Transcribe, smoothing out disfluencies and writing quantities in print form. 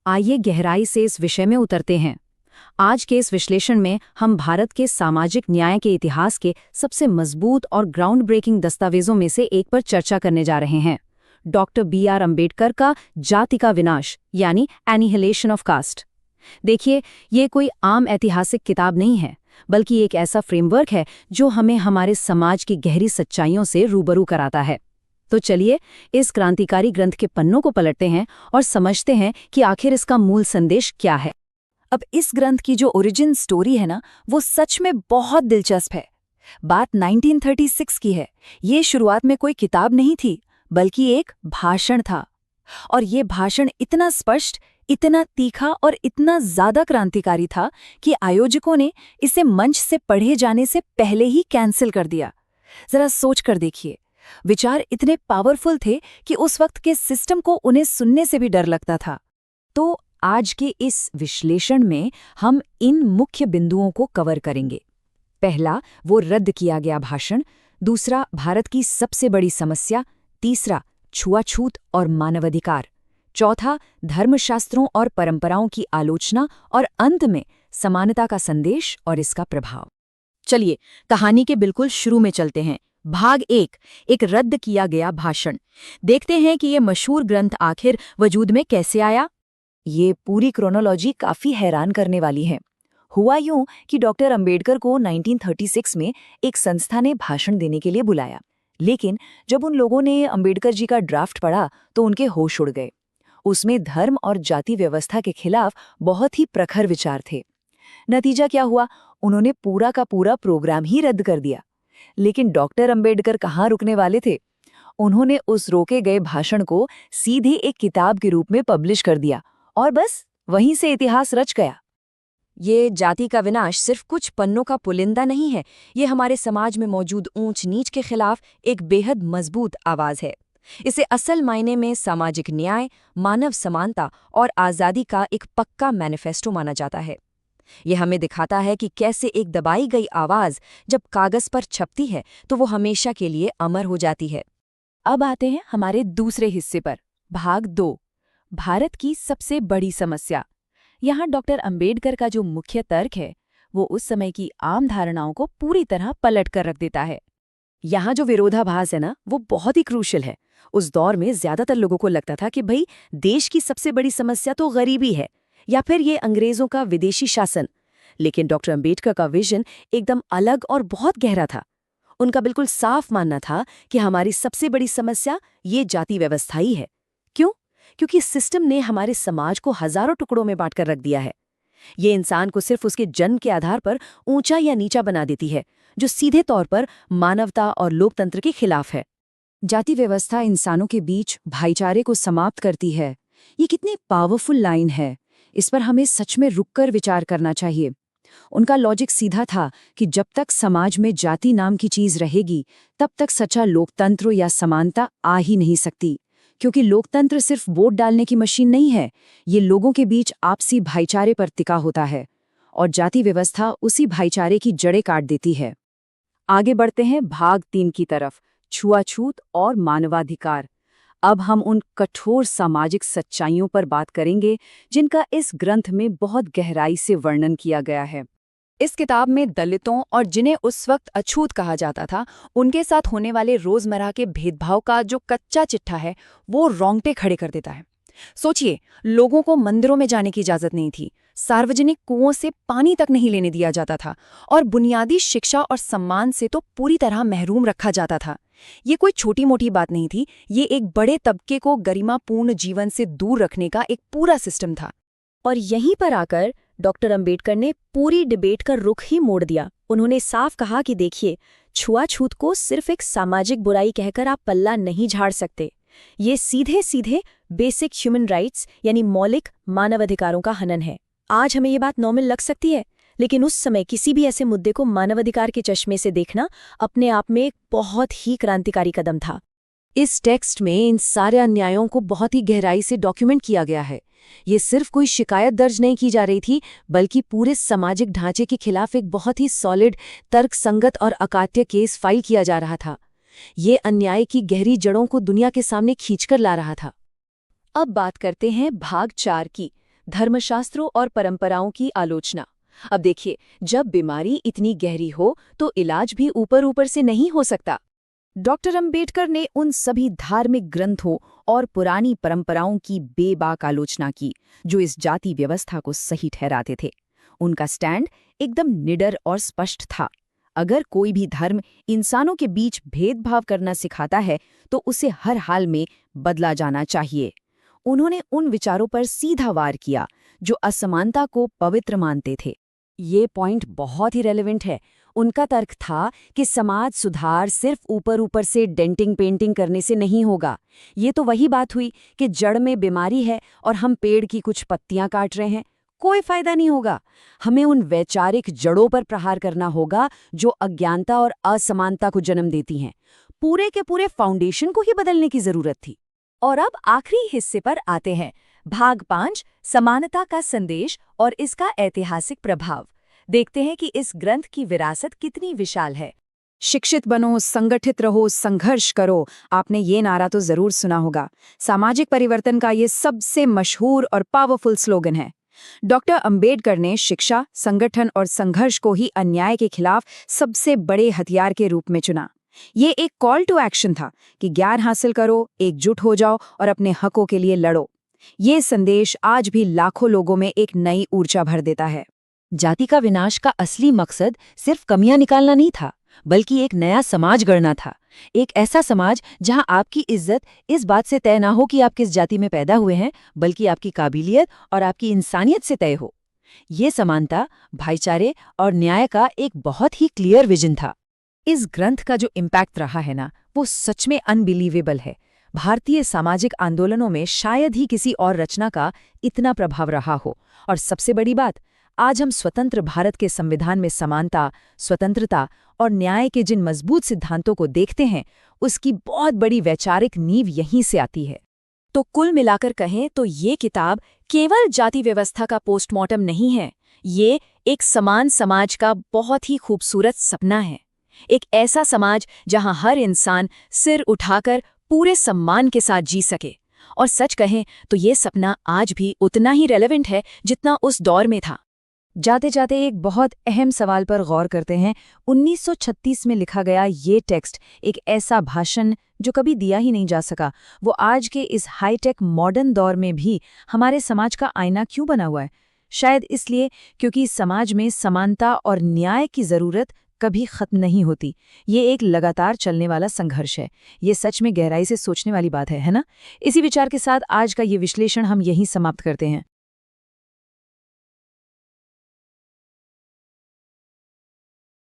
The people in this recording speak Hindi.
आइए गहराई से इस विषय में उतरते हैं। आज के इस विश्लेषण में हम भारत के सामाजिक न्याय के इतिहास के सबसे मजबूत और ग्राउंड ब्रेकिंग दस्तावेजों में से एक पर चर्चा करने जा रहे हैं। Doctor B R. अम्बेडकर का जाति का विनाश यानी एनिहिलेशन ऑफ कास्ट। देखिए, ये कोई आम ऐतिहासिक किताब नहीं है, बल्कि एक ऐसा फ्रेमवर्क है जो हमें हमारे समाज की गहरी सच्चाइयों से रूबरू कराता है। तो चलिए इस क्रांतिकारी ग्रंथ के पन्नों को पलटते हैं और समझते हैं कि आखिर इसका मूल संदेश क्या है। अब इस ग्रंथ की जो ओरिजिन स्टोरी है ना, वो सच में बहुत दिलचस्प है। बात 1936 की है। ये शुरुआत में कोई किताब नहीं थी, बल्कि एक भाषण था। और ये भाषण इतना स्पष्ट, इतना तीखा और इतना ज्यादा क्रांतिकारी था कि आयोजकों ने इसे मंच से पढ़े जाने से पहले ही कैंसिल कर दिया। जरा सोच कर देखिए, विचार इतने पावरफुल थे कि उस वक्त के सिस्टम को उन्हें सुनने से भी डर लगता था। तो आज के इस विश्लेषण में हम इन मुख्य बिंदुओं को कवर करेंगे। पहला, वो रद्द किया गया भाषण। दूसरा, भारत की सबसे बड़ी समस्या। तीसरा, छुआछूत और मानवाधिकार। चौथा, धर्मशास्त्रों और परंपराओं की आलोचना। और अंत में समानता का संदेश और इसका प्रभाव। चलिए कहानी के बिल्कुल शुरू में चलते हैं। भाग एक रद्द किया गया भाषण। देखते हैं कि ये मशहूर ग्रंथ आखिर वजूद में कैसे आया। ये पूरी क्रोनोलॉजी काफी हैरान करने वाली है। हुआ यूं कि डॉक्टर अंबेडकर को 1936 में एक संस्था ने भाषण देने के लिए बुलाया, लेकिन जब उन लोगों ने अंबेडकर जी का ड्राफ्ट पढ़ा तो उनके होश उड़ गए। उसमें धर्म और जाति व्यवस्था के खिलाफ बहुत ही प्रखर विचार थे। नतीजा क्या हुआ? उन्होंने पूरा का पूरा प्रोग्राम ही रद्द कर दिया। लेकिन डॉक्टर अंबेडकर कहाँ रुकने वाले थे? उन्होंने उस रोके गए भाषण को सीधे एक किताब के रूप में पब्लिश कर दिया और बस वहीं से इतिहास रच गया। ये जाति का विनाश सिर्फ कुछ पन्नों का पुलिंदा नहीं है, ये हमारे समाज में मौजूद ऊंच नीच के खिलाफ एक बेहद मजबूत आवाज है। इसे असल मायने में सामाजिक न्याय, मानव समानता और आज़ादी का एक पक्का मैनिफेस्टो माना जाता है। ये हमें दिखाता है कि कैसे एक दबाई गई आवाज जब कागज पर छपती है तो वो हमेशा के लिए अमर हो जाती है। अब आते हैं हमारे दूसरे हिस्से पर, भाग 2, भारत की सबसे बड़ी समस्या। यहाँ डॉक्टर अंबेडकर का जो मुख्य तर्क है वो उस समय की आम धारणाओं को पूरी तरह पलट कर रख देता है। यहाँ जो विरोधाभास है ना, वो बहुत ही क्रूशियल है। उस दौर में ज्यादातर लोगों को लगता था कि भाई देश की सबसे बड़ी समस्या तो गरीबी है या फिर ये अंग्रेजों का विदेशी शासन। लेकिन डॉक्टर अंबेडकर का विजन एकदम अलग और बहुत गहरा था। उनका बिल्कुल साफ मानना था कि हमारी सबसे बड़ी समस्या ये जाति व्यवस्था ही है। क्यों? क्योंकि सिस्टम ने हमारे समाज को हजारों टुकड़ों में बांटकर रख दिया है। ये इंसान को सिर्फ उसके जन्म के आधार पर ऊंचा या नीचा बना देती है, जो सीधे तौर पर मानवता और लोकतंत्र के खिलाफ है। जाति व्यवस्था इंसानों के बीच भाईचारे को समाप्त करती है। ये कितनी पावरफुल लाइन है, इस पर हमें सच में रुककर विचार करना चाहिए। उनका लॉजिक सीधा था कि जब तक समाज में जाति नाम की चीज रहेगी, तब तक सच्चा लोकतंत्र या समानता आ ही नहीं सकती। क्योंकि लोकतंत्र सिर्फ वोट डालने की मशीन नहीं है, ये लोगों के बीच आपसी भाईचारे पर टिका होता है, और जाति व्यवस्था उसी भाईचारे की जड़ें काट देती है। आगे बढ़ते हैं भाग 3 की तरफ, छुआछूत और मानवाधिकार। अब हम उन कठोर सामाजिक सच्चाइयों पर बात करेंगे जिनका इस ग्रंथ में बहुत गहराई से वर्णन किया गया है। इस किताब में दलितों और जिन्हें उस वक्त अछूत कहा जाता था, उनके साथ होने वाले रोजमर्रा के भेदभाव का जो कच्चा चिट्ठा है वो रोंगटे खड़े कर देता है। सोचिए, लोगों को मंदिरों में जाने की इजाजत नहीं थी, सार्वजनिक कुओं से पानी तक नहीं लेने दिया जाता था, और बुनियादी शिक्षा और सम्मान से तो पूरी तरह महरूम रखा जाता था। ये कोई छोटी मोटी बात नहीं थी, ये एक बड़े तबके को गरिमापूर्ण जीवन से दूर रखने का एक पूरा सिस्टम था। और यहीं पर आकर डॉक्टर अंबेडकर ने पूरी डिबेट का रुख ही मोड़ दिया। उन्होंने साफ कहा कि देखिए, छुआछूत को सिर्फ एक सामाजिक बुराई कहकर आप पल्ला नहीं झाड़ सकते। ये सीधे सीधे बेसिक ह्यूमन राइट्स यानी मौलिक मानवाधिकारों का हनन है। आज हमें ये बात नॉर्मल लग सकती है, लेकिन उस समय किसी भी ऐसे मुद्दे को मानवाधिकार के चश्मे से देखना अपने आप में एक बहुत ही क्रांतिकारी कदम था। इस टेक्स्ट में इन सारे अन्यायों को बहुत ही गहराई से डॉक्यूमेंट किया गया है। ये सिर्फ कोई शिकायत दर्ज नहीं की जा रही थी, बल्कि पूरे सामाजिक ढांचे के खिलाफ एक बहुत ही सॉलिड, तर्कसंगत और अकाट्य केस फाइल किया जा रहा था। ये अन्याय की गहरी जड़ों को दुनिया के सामने खींचकर ला रहा था। अब बात करते हैं भाग 4 की, धर्मशास्त्रों और परंपराओं की आलोचना। अब देखिए, जब बीमारी इतनी गहरी हो तो इलाज भी ऊपर ऊपर से नहीं हो सकता। डॉक्टर अंबेडकर ने उन सभी धार्मिक ग्रंथों और पुरानी परंपराओं की बेबाक आलोचना की जो इस जाति व्यवस्था को सही ठहराते थे। उनका स्टैंड एकदम निडर और स्पष्ट था। अगर कोई भी धर्म इंसानों के बीच भेदभाव करना सिखाता है तो उसे हर हाल में बदला जाना चाहिए। उन्होंने उन विचारों पर सीधा वार किया जो असमानता को पवित्र मानते थे। ये पॉइंट बहुत ही रेलेवेंट है। उनका तर्क था कि समाज सुधार सिर्फ ऊपर ऊपर से डेंटिंग पेंटिंग करने से नहीं होगा। ये तो वही बात हुई कि जड़ में बीमारी है और हम पेड़ की कुछ पत्तियां काट रहे हैं, कोई फायदा नहीं होगा। हमें उन वैचारिक जड़ों पर प्रहार करना होगा जो अज्ञानता और असमानता को जन्म देती हैं। पूरे के पूरे फाउंडेशन को ही बदलने की जरूरत थी। और अब आखिरी हिस्से पर आते हैं, भाग 5, समानता का संदेश और इसका ऐतिहासिक प्रभाव। देखते हैं कि इस ग्रंथ की विरासत कितनी विशाल है। शिक्षित बनो, संगठित रहो, संघर्ष करो। आपने ये नारा तो जरूर सुना होगा। सामाजिक परिवर्तन का ये सबसे मशहूर और पावरफुल स्लोगन है। डॉक्टर अंबेडकर ने शिक्षा, संगठन और संघर्ष को ही अन्याय के खिलाफ सबसे बड़े हथियार के रूप में चुना। ये एक कॉल टू एक्शन था कि ज्ञान हासिल करो, एकजुट हो जाओ और अपने हकों के लिए लड़ो। ये संदेश आज भी लाखों लोगों में एक नई ऊर्जा भर देता है। जाति का विनाश का असली मकसद सिर्फ कमियां निकालना नहीं था, बल्कि एक नया समाज गढ़ना था। एक ऐसा समाज जहां आपकी इज्जत इस बात से तय ना हो कि आप किस जाति में पैदा हुए हैं, बल्कि आपकी काबिलियत और आपकी इंसानियत से तय हो। ये समानता, भाईचारे और न्याय का एक बहुत ही क्लियर विजन था। इस ग्रंथ का जो इम्पैक्ट रहा है ना, वो सच में अनबिलीवेबल है। भारतीय सामाजिक आंदोलनों में शायद ही किसी और रचना का इतना प्रभाव रहा हो। और सबसे बड़ी बात, आज हम स्वतंत्र भारत के संविधान में समानता, स्वतंत्रता और न्याय के जिन मजबूत सिद्धांतों को देखते हैं, उसकी बहुत बड़ी वैचारिक नींव यहीं से आती है। तो कुल मिलाकर कहें तो ये किताब केवल जाति व्यवस्था का पोस्टमार्टम नहीं है, ये एक समान समाज का बहुत ही खूबसूरत सपना है। एक ऐसा समाज जहां हर इंसान सिर उठाकर पूरे सम्मान के साथ जी सके। और सच कहें तो ये सपना आज भी उतना ही रेलेवेंट है जितना उस दौर में था। जाते जाते एक बहुत अहम सवाल पर गौर करते हैं। 1936 में लिखा गया ये टेक्स्ट, एक ऐसा भाषण जो कभी दिया ही नहीं जा सका, वो आज के इस हाईटेक मॉडर्न दौर में भी हमारे समाज का आईना क्यों बना हुआ है? शायद इसलिए क्योंकि इस समाज में समानता और न्याय की ज़रूरत कभी खत्म नहीं होती। ये एक लगातार चलने वाला संघर्ष है। ये सच में गहराई से सोचने वाली बात है ना? इसी विचार के साथ आज का ये विश्लेषण हम यहीं समाप्त करते हैं।